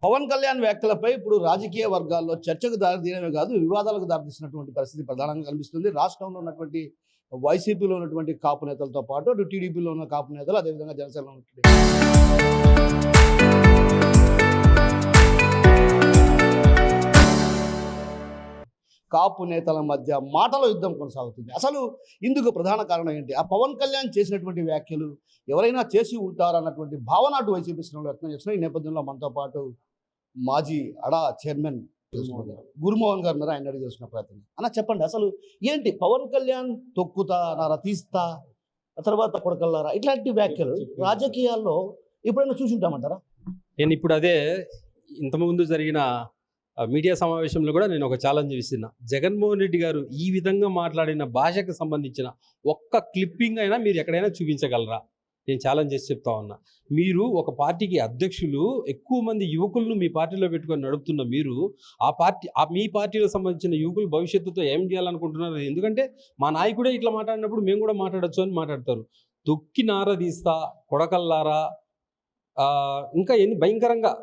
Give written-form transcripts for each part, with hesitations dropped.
పవన్ కళ్యాణ్ వ్యాఖ్యలపై ఇప్పుడు రాజకీయ వర్గాల్లో చర్చకు దారితీయడమే కాదు, వివాదాలకు దారితీసినటువంటి పరిస్థితి ప్రధానంగా కనిపిస్తుంది. రాష్ట్రంలో ఉన్నటువంటి వైసీపీలో ఉన్నటువంటి కాపు నేతలతో పాటు అటు టీడీపీలో ఉన్న కాపు నేతలు, అదేవిధంగా జనసేనలో ఉన్నటువంటి కాపు నేతల మధ్య మాటల యుద్ధం కొనసాగుతుంది. అసలు ఇందుకు ప్రధాన కారణం ఏంటి? ఆ పవన్ కళ్యాణ్ చేసినటువంటి వ్యాఖ్యలు ఎవరైనా చేసి ఉంటారన్నటువంటి భావన అటు వైసీపీ శ్రేణులు వ్యక్తం చేస్తున్నారు. ఈ నేపథ్యంలో మనతో పాటు మాజీ అడా చైర్మన్ గురుమోహన్ గారు ఉన్నారు. ఆయన అడిగి తెలుసుకున్న ప్రయత్నం. అన్న చెప్పండి, అసలు ఏంటి పవన్ కళ్యాణ్ తొక్కుతారా, తీస్తా, తర్వాత కొడకల్లారా, ఇట్లాంటి వ్యాఖ్యలు రాజకీయాల్లో ఎప్పుడైనా చూసి ఉంటామంటారా? నేను ఇప్పుడు అదే ఇంతకుముందు జరిగిన మీడియా సమావేశంలో కూడా నేను ఒక ఛాలెంజ్ ఇస్తున్నా. జగన్మోహన్ రెడ్డి గారు ఈ విధంగా మాట్లాడిన భాషకు సంబంధించిన ఒక్క క్లిప్పింగ్ అయినా మీరు ఎక్కడైనా చూపించగలరా? నేను ఛాలెంజ్ చేసి చెప్తా ఉన్నా. మీరు ఒక పార్టీకి అధ్యక్షులు, ఎక్కువ మంది యువకులను మీ పార్టీలో పెట్టుకొని నడుపుతున్న మీరు మీ పార్టీలో సంబంధించిన యువకులు భవిష్యత్తుతో ఏం చేయాలనుకుంటున్నారు? ఎందుకంటే మా నాయకుడే ఇట్లా మాట్లాడినప్పుడు మేము కూడా మాట్లాడచ్చు అని మాట్లాడతారు. తొక్కి నారదీస్తా, కొడకల్లారా, ఇంకా ఎన్ని భయంకరంగా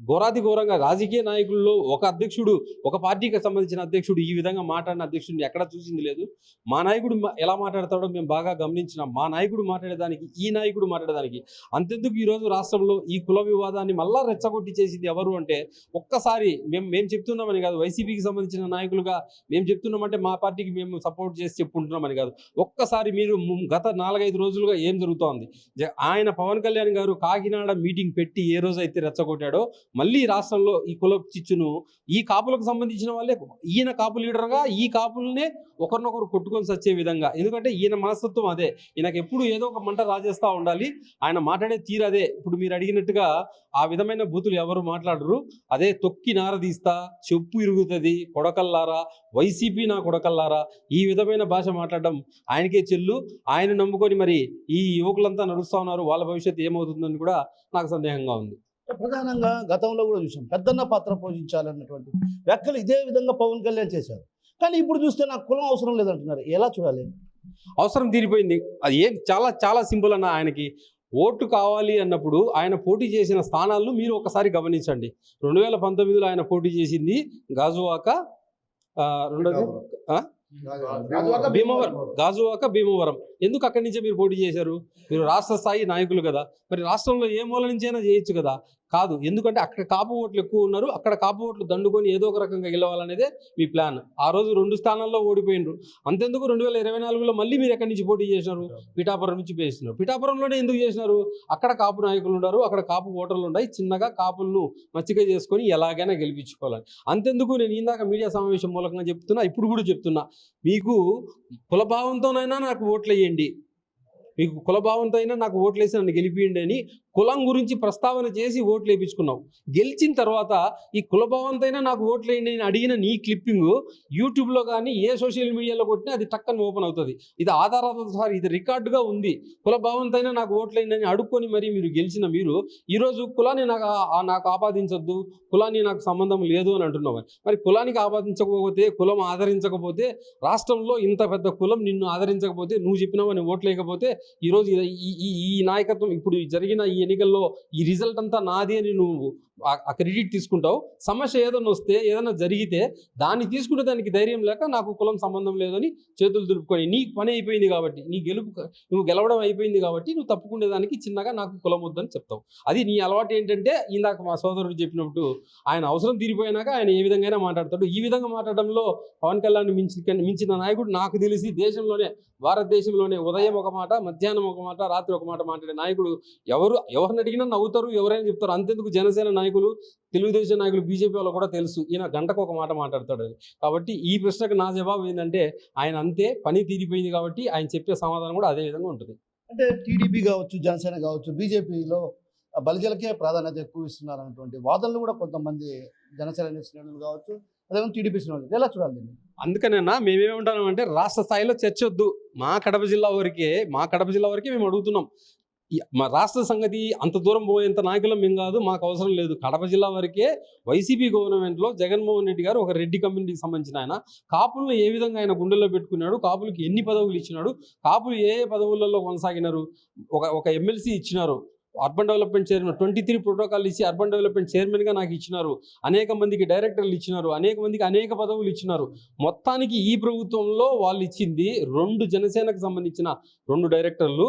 ఘోరాతి ఘోరంగా రాజకీయ నాయకుల్లో ఒక అధ్యక్షుడు, ఒక పార్టీకి సంబంధించిన అధ్యక్షుడు ఈ విధంగా మాట్లాడిన అధ్యక్షుడిని ఎక్కడ చూసింది లేదు. మా నాయకుడు ఎలా మాట్లాడతాడో మేము బాగా గమనించినాం. మా నాయకుడు మాట్లాడేదానికి, ఈ నాయకుడు మాట్లాడేదానికి అంతెందుకు ఈరోజు రాష్ట్రంలో ఈ కుల వివాదాన్ని మళ్ళా రెచ్చగొట్టి చేసింది ఎవరు అంటే, ఒక్కసారి మేము చెప్తున్నామని కాదు, వైసీపీకి సంబంధించిన నాయకులుగా మేము చెప్తున్నామంటే మా పార్టీకి మేము సపోర్ట్ చేసి చెప్పుకుంటున్నామని కాదు. ఒక్కసారి మీరు గత 4-5 రోజులుగా ఏం జరుగుతోంది, ఆయన పవన్ కళ్యాణ్ గారు కాకినాడ మీటింగ్ పెట్టి ఏ రోజు అయితే రెచ్చగొట్టాడో, మళ్ళీ రాష్ట్రంలో ఈ కుల చిచ్చును ఈ కాపులకు సంబంధించిన వాళ్ళే, ఈయన కాపు లీడర్గా ఈ కాపులనే ఒకరినొకరు కొట్టుకొని సచ్చే విధంగా. ఎందుకంటే ఈయన మనస్తత్వం అదే, ఈయనకు ఎప్పుడు ఏదో ఒక మంట రాజేస్తూ ఉండాలి. ఆయన మాట్లాడే తీరు అదే. ఇప్పుడు మీరు అడిగినట్టుగా ఆ విధమైన బూతులు ఎవరు మాట్లాడరు. అదే తొక్కి నారదీస్తా, చెప్పు ఇరుగుతుంది, కొడకల్లారా, వైసీపీ నా కొడకల్లారా, ఈ విధమైన భాష మాట్లాడడం ఆయనకే చెల్లు. ఆయన నమ్ముకొని మరి ఈ యువకులంతా నడుస్తూ ఉన్నారు. వాళ్ళ భవిష్యత్తు ఏమవుతుందని కూడా నాకు సందేహంగా ఉంది. ప్రధానంగా గతంలో కూడా చూసాం, పెద్దన్న పాత్ర పోషించాలన్నటువంటి వ్యాఖ్యలు ఇదే విధంగా పవన్ కళ్యాణ్ చేశారు. కానీ ఇప్పుడు చూస్తే నాకు కులం అవసరం లేదంటున్నారు. ఎలా చూడాలి? అవసరం తీరిపోయింది. అది ఏం చాలా చాలా సింపుల్ అన్న. ఆయనకి ఓటు కావాలి అన్నప్పుడు ఆయన పోటీ చేసిన స్థానాలను మీరు ఒకసారి గమనించండి. 2019లో ఆయన పోటీ చేసింది గాజువాక, గాజువాక, భీమవరం. ఎందుకు అక్కడి నుంచే మీరు పోటీ చేశారు? మీరు రాష్ట్ర స్థాయి నాయకులు కదా, మరి రాష్ట్రంలో ఏ మూల నుంచైనా చేయొచ్చు కదా. కాదు, ఎందుకంటే అక్కడ కాపు ఓట్లు ఎక్కువ ఉన్నారు, అక్కడ కాపు ఓట్లు దండుకొని ఏదో ఒక రకంగా గెలవాలనేదే మీ ప్లాన్. ఆ రోజు 2 స్థానాల్లో ఓడిపోయినరు. అంతెందుకు 2024లో మళ్ళీ మీరు ఎక్కడి నుంచి పోటీ చేసినారు? పిఠాపురం నుంచి చేసినారు. పిఠాపురంలోనే ఎందుకు చేసినారు? అక్కడ కాపు నాయకులు ఉన్నారు, అక్కడ కాపు ఓటర్లు ఉన్నాయి. చిన్నగా కాపులను మచ్చిక చేసుకొని ఎలాగైనా గెలిపించుకోవాలని. అంతెందుకు నేను ఇందాక మీడియా సమావేశం మూలకంగా చెప్తున్నా, ఇప్పుడు కూడా చెప్తున్నా, మీకు కులభావంతోనైనా నాకు ఓట్లు వేయండి, మీకు కులభావంతో అయినా నాకు ఓట్లు వేసి నన్ను గెలిపియండి అని కులం గురించి ప్రస్తావన చేసి ఓట్లు వేయించుకున్నావు. గెలిచిన తర్వాత ఈ కులభావంతైనా నాకు ఓట్లు వేయండి అని అడిగిన నీ క్లిప్పింగ్ యూట్యూబ్లో కానీ ఏ సోషల్ మీడియాలో కొట్టినా అది టక్కన ఓపెన్ అవుతుంది. ఇది ఆధారాలతో సార్, ఇది రికార్డుగా ఉంది. కులభావంతైనా నాకు ఓట్లు వేయండి అని అడుక్కొని మరి మీరు గెలిచిన మీరు ఈరోజు కులాన్ని నాకు ఆపాదించొద్దు, కులాన్ని నాకు సంబంధం లేదు అని అంటున్నావు. మరి కులానికి ఆపాదించకపోతే, కులం ఆదరించకపోతే, రాష్ట్రంలో ఇంత పెద్ద కులం నిన్ను ఆదరించకపోతే, నువ్వు చెప్పినావని ఓట్లు వేయకపోతే ఈరోజు ఈ నాయకత్వం, ఇప్పుడు జరిగిన ఈ ఎన్నికల్లో ఈ రిజల్ట్ అంతా నాది అని నువ్వు ఆ క్రెడిట్ తీసుకుంటావు. సమస్య ఏదైనా వస్తే, ఏదైనా జరిగితే దాన్ని తీసుకునే దానికి ధైర్యం లేక నాకు కులం సంబంధం లేదని చేతులు దులుపుకొని, నీ పని అయిపోయింది కాబట్టి, నువ్వు గెలవడం అయిపోయింది కాబట్టి నువ్వు తప్పుకునేదానికి చిన్నగా నాకు కులం వద్దని చెప్తావు. అది నీ అలవాటు. ఏంటంటే ఇందాక మా సోదరుడు చెప్పినప్పుడు ఆయన అవసరం తీరిపోయినాక ఆయన ఏ విధంగా మాట్లాడతాడు. ఈ విధంగా మాట్లాడడంలో పవన్ కళ్యాణ్ మించిన నాయకుడు నాకు తెలిసి దేశంలోనే, భారతదేశంలోనే ఉదయం ఒక మాట, మధ్యాహ్నం ఒక మాట, రాత్రి ఒక మాట మాట్లాడే నాయకుడు ఎవరిని అడిగినా నవ్వుతారు, ఎవరైనా చెప్తారు. అంతెందుకు జనసేన నాయకులు, తెలుగుదేశం నాయకులు, బీజేపీ వాళ్ళు కూడా తెలుసు ఈయన గంటకు ఒక మాట మాట్లాడతాడని. కాబట్టి ఈ ప్రశ్నకు నా జవాబు ఏంటంటే ఆయన అంతే, పని తీరిపోయింది కాబట్టి ఆయన చెప్పే సమాధానం కూడా అదే విధంగా ఉంటుంది. అంటే టీడీపీ కావచ్చు, జనసేన కావచ్చు, బీజేపీలో బలిజలకే ప్రాధాన్యత ఎక్కువ ఇస్తున్నారు అన్నటువంటి వాదనలు కూడా కొంతమంది జనసేన శ్రేణులు కావచ్చు, అదే టీడీపీ శ్రేణులు. ఎలా చూడాలి? అందుకనేనా మేమేమంటామంటే రాష్ట్ర స్థాయిలో చర్చ వద్దు, మా కడప జిల్లా వరకే మేము అడుగుతున్నాం. మా రాష్ట్ర సంగతి అంత దూరం పోయేంత నాయకులం మేము కాదు, మాకు అవసరం లేదు. కడప జిల్లా వరకే వైసీపీ గవర్నమెంట్లో జగన్మోహన్ రెడ్డి గారు ఒక రెడ్డి కమ్యూనిటీకి సంబంధించిన ఆయన కాపులను ఏ విధంగా ఆయన గుండెల్లో పెట్టుకున్నాడు, కాపులకి ఎన్ని పదవులు ఇచ్చినాడు, కాపులు ఏ పదవులలో కొనసాగినారు, ఒక ఎమ్మెల్సీ ఇచ్చినారు, అర్బన్ డెవలప్మెంట్ చైర్మన్ 23 ప్రోటోకాల్ ఇచ్చి అర్బన్ డెవలప్మెంట్ చైర్మన్గా నాకు ఇచ్చినారు. అనేక మందికి డైరెక్టర్లు ఇచ్చినారు. అనేక మందికి అనేక పదవులు ఇచ్చినారు. మొత్తానికి ఈ ప్రభుత్వంలో వాళ్ళు ఇచ్చింది 2 జనసేనకు సంబంధించిన 2 డైరెక్టర్లు,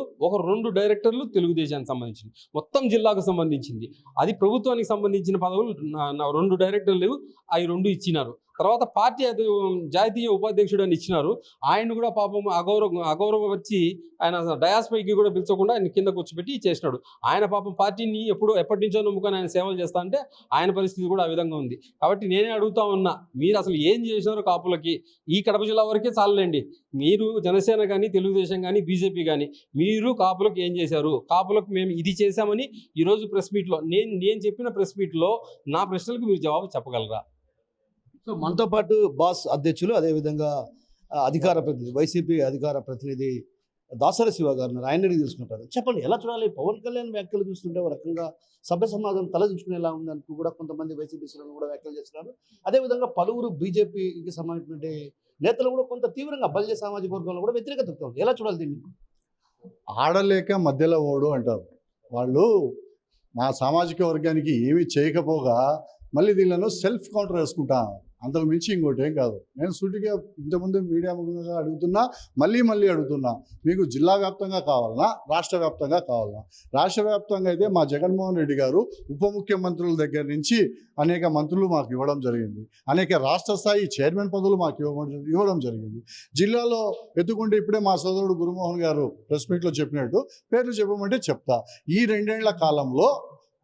2 డైరెక్టర్లు తెలుగుదేశానికి సంబంధించింది, మొత్తం జిల్లాకు సంబంధించింది. అది ప్రభుత్వానికి సంబంధించిన పదవులు 2 డైరెక్టర్లు అవి 2 ఇచ్చినారు. తర్వాత పార్టీ జాతీయ ఉపాధ్యక్షుడు అని ఇచ్చినారు. ఆయన కూడా పాపం అగౌరవం వచ్చి ఆయన డయాస్ పైకి కూడా పిలుచకుండా ఆయన కింద కూర్చోబెట్టి చేసినాడు. ఆయన పాపం పార్టీని ఎప్పటి నుంచో నమ్ముకొని ఆయన సేవలు చేస్తా అంటే ఆయన పరిస్థితి కూడా ఆ విధంగా ఉంది. కాబట్టి నేనే అడుగుతా ఉన్నా, మీరు అసలు ఏం చేసినారో కాపులకి ఈ కడప జిల్లా వరకే చాలండి. మీరు జనసేన కానీ, తెలుగుదేశం కానీ, బీజేపీ కానీ మీరు కాపులకు ఏం చేశారు? కాపులకు మేము ఇది చేశామని ఈరోజు ప్రెస్ మీట్లో నేను చెప్పిన ప్రెస్ మీట్లో నా ప్రశ్నలకు మీరు జవాబు చెప్పగలరా? సో మనతో పాటు బాస్ అధ్యక్షులు, అదేవిధంగా అధికార ప్రతినిధి, వైసీపీ అధికార ప్రతినిధి దాసరి శివ గారు ఉన్నారు. ఆయన తెలుసుకుంటారు. చెప్పండి, ఎలా చూడాలి? పవన్ కళ్యాణ్ వ్యాఖ్యలు చూస్తుంటే ఒక రకంగా సభ్య సమాజం తలదించుకునేలా ఉందంటూ కూడా కొంతమంది వైసీపీ శ్రేణులు కూడా వ్యాఖ్యలు చేస్తున్నారు. అదేవిధంగా పలువురు బీజేపీకి సంబంధించినటువంటి నేతలు కూడా కొంత తీవ్రంగా బలిజ సామాజిక వర్గంలో కూడా వ్యతిరేకత ఉంది. ఎలా చూడాలి దీన్ని? ఆడలేక మధ్యలో ఓడు అంటారు. వాళ్ళు మా సామాజిక వర్గానికి ఏమీ చేయకపోగా మళ్ళీ దీనిలను సెల్ఫ్ కౌంటర్ వేసుకుంటా, అంతకు మించి ఇంకోటి ఏం కాదు. నేను సూటిగా ఇంతకుముందు మీడియా ముఖంగా అడుగుతున్నా, మళ్ళీ అడుగుతున్నా, మీకు జిల్లా వ్యాప్తంగా కావాలన్నా, రాష్ట్ర వ్యాప్తంగా కావాలన్నా? రాష్ట్ర వ్యాప్తంగా అయితే మా జగన్మోహన్ రెడ్డి గారు ఉప ముఖ్యమంత్రుల దగ్గర నుంచి అనేక మంత్రులు మాకు ఇవ్వడం జరిగింది. అనేక రాష్ట్ర స్థాయి చైర్మన్ పదవులు మాకు ఇవ్వడం జరిగింది. జిల్లాలో ఎత్తుకుంటే ఇప్పుడే మా సోదరుడు గురుమోహన్ గారు ప్రెస్ మీట్లో చెప్పినట్టు పేర్లు చెప్పమంటే చెప్తా. ఈ 2 ఏళ్ల కాలంలో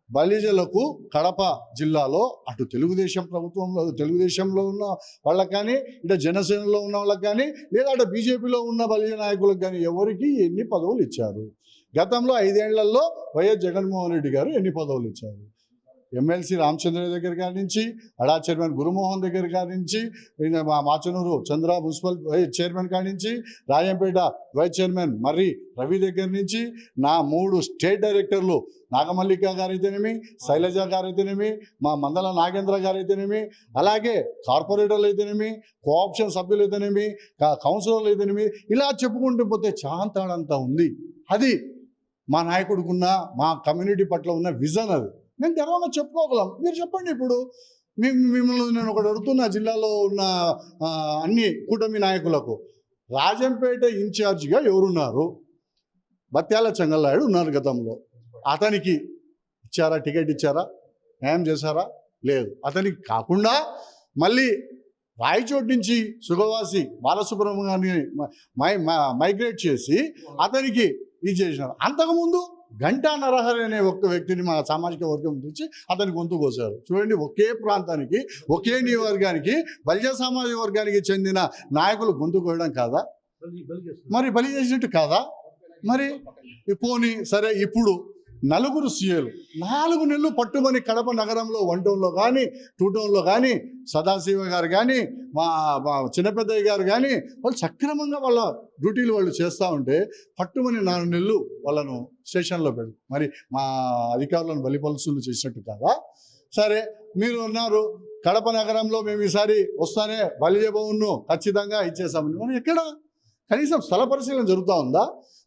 బలిజలకు కడప జిల్లాలో అటు తెలుగుదేశంలో ఉన్న వాళ్ళకి కానీ, ఇటు జనసేనలో ఉన్న వాళ్ళకి కానీ, లేదా అటు బీజేపీలో ఉన్న బలిజ నాయకులకు కానీ ఎవరికి ఎన్ని పదవులు ఇచ్చారు? గతంలో 5 ఏళ్లలో వైఎస్ జగన్మోహన్ రెడ్డి గారు ఎన్ని పదవులు ఇచ్చారు? ఎమ్మెల్సీ రామచంద్ర దగ్గర కాడి నుంచి, అడా చైర్మన్ గురుమోహన్ దగ్గర కాడి నుంచి, మాచనూరు చంద్ర మున్సిపల్ చైర్మన్ కాడి నుంచి, రాయంపేట వైస్ చైర్మన్ మర్రి రవి దగ్గర నుంచి, నా 3 స్టేట్ డైరెక్టర్లు నాగమల్లిక గారైతేనేమి, శైలజ గారైతేనేమి, మా మందల నాగేంద్ర గారైతేనేమి, అలాగే కార్పొరేటర్లు అయితేనేమి, కోఆప్షన్ సభ్యులు అయితేనేమి, కౌన్సిలర్లు అయితేనేమి, ఇలా చెప్పుకుంటూ పోతే చాంతాడంతా ఉంది. అది మా నాయకుడికున్న, మా కమ్యూనిటీ పట్ల ఉన్న విజన్. అది నేను గర్వంగా చెప్పుకోగలం. మీరు చెప్పండి. ఇప్పుడు మిమ్మల్ని నేను ఒకటి అడుగుతున్నా, జిల్లాలో ఉన్న అన్ని కూటమి నాయకులకు రాజంపేట ఇన్ఛార్జిగా ఎవరున్నారు? బత్యాల చెంగల్లాయుడు ఉన్నారు గతంలో. అతనికి ఇచ్చారా? టికెట్ ఇచ్చారా? న్యాయం చేశారా? లేదు. అతనికి కాకుండా మళ్ళీ రాయచోటి నుంచి సుగవాసి బాలసుబ్రహ్మణ్యాన్ని మైగ్రేట్ చేసి అతనికి ఇది చేసినారు. అంతకుముందు గంటా నరహరి అనే ఒక్క వ్యక్తిని మా సామాజిక వర్గం నుంచి అతని గొంతు కోసారు. చూడండి, ఒకే ప్రాంతానికి, ఒకే నియోజకవర్గానికి, బలిజ సామాజిక వర్గానికి చెందిన నాయకులు గొంతు కోయడం కాదా? మరి బలి చేసినట్టు కాదా? మరి పోనీ సరే, ఇప్పుడు 4 సీఏలు 4 నెలలు పట్టుమని కడప నగరంలో 1 టౌన్లో కానీ 2 టౌన్లో కానీ సదాశివ గారు కానీ మా చిన్నపెద్దయ్య గారు కానీ వాళ్ళు సక్రమంగా వాళ్ళ డ్యూటీలు వాళ్ళు చేస్తూ ఉంటే పట్టుమని 4 నెలలు వాళ్ళను స్టేషన్లో పెడతారు. మరి మా అధికారులను బలిపలుసులు చేసినట్టు కాదా? సరే, మీరు ఉన్నారు కడప నగరంలో మేము ఈసారి వస్తానే బలిజ భవన్ను ఖచ్చితంగా ఇచ్చేసామని. మరి ఎక్కడ కనీసం స్థల పరిశీలన జరుగుతూ ఉందా?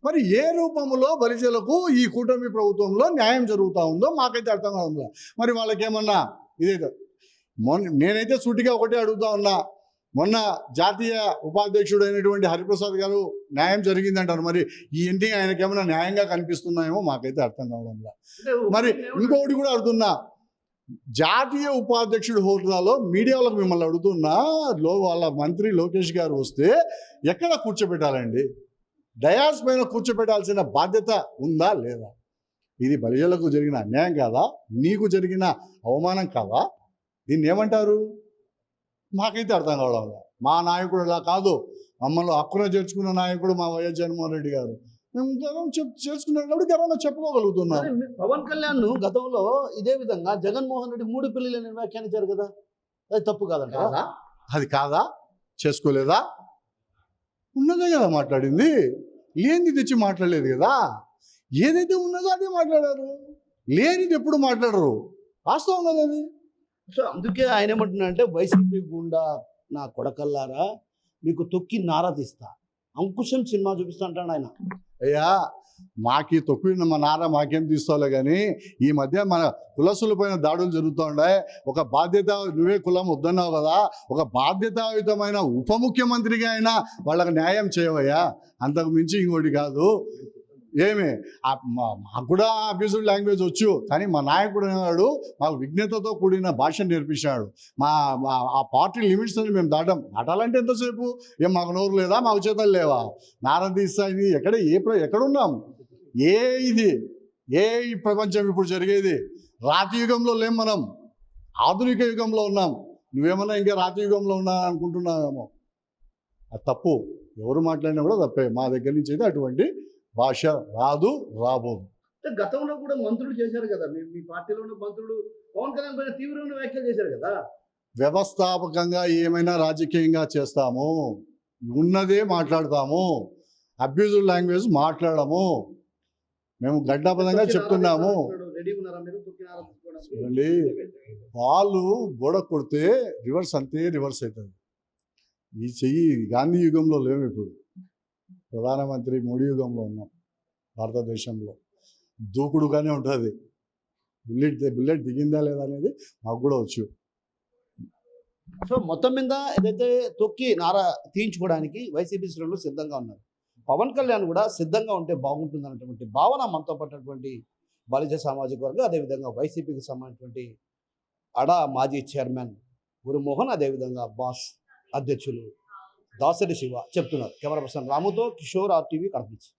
మరి ఏ రూపంలో బలిజలకు ఈ కూటమి ప్రభుత్వంలో న్యాయం జరుగుతూ ఉందో మాకైతే అర్థం కాదు. మరి వాళ్ళకేమన్నా ఇదే నేనైతే సూటిగా ఒకటే అడుగుతా ఉన్నా. మొన్న జాతీయ ఉపాధ్యక్షుడు అయినటువంటి హరిప్రసాద్ గారు న్యాయం జరిగిందంటారు. మరి ఈ ఇంటికి ఆయనకేమన్నా న్యాయంగా కనిపిస్తున్నాయేమో మాకైతే అర్థం కావడంలా. మరి ఇంకొకటి కూడా అడుగుతున్నా, జాతీయ ఉపాధ్యక్షుడు హోదాలో మీడియాలకు మిమ్మల్ని అడుగుతున్నా, వాళ్ళ మంత్రి లోకేష్ గారు వస్తే ఎక్కడ కూర్చోబెట్టాలండి? డయాస్ పైన కూర్చోబెట్టాల్సిన బాధ్యత ఉందా లేదా? ఇది బలిజలకు జరిగిన అన్యాయం కాదా? నీకు జరిగిన అవమానం కాదా? దీన్ని ఏమంటారు? మాకైతే అర్థం కావడం. మా నాయకుడు ఇలా కాదు, మమ్మల్ని హక్కున చేర్చుకున్న నాయకుడు మా వైఎస్ జగన్మోహన్ రెడ్డి గారు. మేము గర్వం చేసుకున్నాం కాబట్టి గర్వంగా చెప్పుకోగలుగుతున్నాం. పవన్ కళ్యాణ్ గతంలో ఇదే విధంగా జగన్మోహన్ రెడ్డి 3 పిల్లలని వ్యాఖ్యానించారు కదా, అది తప్పు కాదంట? అది కాదా? చేసుకోలేదా? ఉన్నదే కదా మాట్లాడింది. లేనిది తెచ్చి మాట్లాడలేదు కదా. ఏదైతే ఉన్నదో అదే మాట్లాడారు. లేనిది ఎప్పుడు మాట్లాడరు. వాస్తవం కదా అది. సో అందుకే ఆయన ఏమంటున్నా అంటే, వైసీపీ గుండా నా కొడకల్లారా మీకు తొక్కి నారా తీస్తా, అంకుశం సినిమా చూపిస్తా అంటాడు ఆయన. అయ్యా మాకి తొక్కిన మా నాన్న మాకేం తీసుకోలే కానీ ఈ మధ్య మన కులసుల పైన దాడులు జరుగుతూ ఉన్నాయి. ఒక బాధ్యత, నువ్వే కులం వద్దన్నావు కదా, ఒక బాధ్యతాయుతమైన ఉప ముఖ్యమంత్రిగా అయినా వాళ్ళకి న్యాయం చేయవయ్యా, అంతకు మించి ఇంకోటి కాదు. ఏమి మాకు కూడా అబ్యూజివ్ లాంగ్వేజ్ వచ్చు, కానీ మా నాయకుడు అనేవాడు మాకు విజ్ఞతతో కూడిన భాష నేర్పించాడు. ఆ పార్టీ లిమిట్స్ అని మేము దాటాలంటే ఎంతసేపు? ఏం మాకు నోరు లేదా, మాకు చేతలు లేవా? నారం తీస్తా ఇది ఎక్కడున్నాం? ఈ ప్రపంచం ఇప్పుడు జరిగేది రాతి యుగంలో లేం, మనం ఆధునిక యుగంలో ఉన్నాం. నువ్వేమన్నా ఇంకా రాతి యుగంలో ఉన్నా అనుకుంటున్నావేమో, అది తప్పు. ఎవరు మాట్లాడినా కూడా తప్పే. మా దగ్గర నుంచి అయితే అటువంటి భాష రాబోదు. గతంలో కూడా మంత్రులు చేశారు కదా, మీ పార్టీలో ఉన్న మంత్రులు పవన్ కళ్యాణ్ పైన తీవ్రమైన వ్యాఖ్యలు చేశారు కదా. వ్యవస్థాపకంగా ఏమైనా రాజకీయంగా చేస్తాము, ఉన్నదే మాట్లాడతాము, అబ్యూజివ్ లాంగ్వేజ్ మాట్లాడము. మేము గడ్డాపదంగా చెప్తున్నాము. చూడండి, బాల్ గోడ కొడితే రివర్స్ అంతే రివర్స్ అవుతుంది. ఈ చెయ్యి గాంధీ యుగంలో లేవు, ఇప్పుడు ప్రధానమంత్రి మోడీ యుగంలో ఉన్నాం. భారతదేశంలో దూకుడుగానే ఉంటుంది. బుల్లెట్ దిగిందా లేదా అనేది మాకు కూడా వచ్చు. సో మొత్తం మీద ఏదైతే తొక్కి నారా తీయించుకోవడానికి వైసీపీ శ్రేణులు సిద్ధంగా ఉన్నారు. పవన్ కళ్యాణ్ కూడా సిద్ధంగా ఉంటే బాగుంటుంది అన్నటువంటి భావన మనతో పట్టినటువంటి బలిజ సామాజిక వర్గం, అదేవిధంగా వైసీపీకి సంబంధించినటువంటి అడా మాజీ చైర్మన్ గురుమోహన్, అదేవిధంగా బాస్ అధ్యక్షులు దాసరి శివ చెప్తున్నారు. కెమెరా పర్సన్ రాముతో కిషోర్, RTV కడప.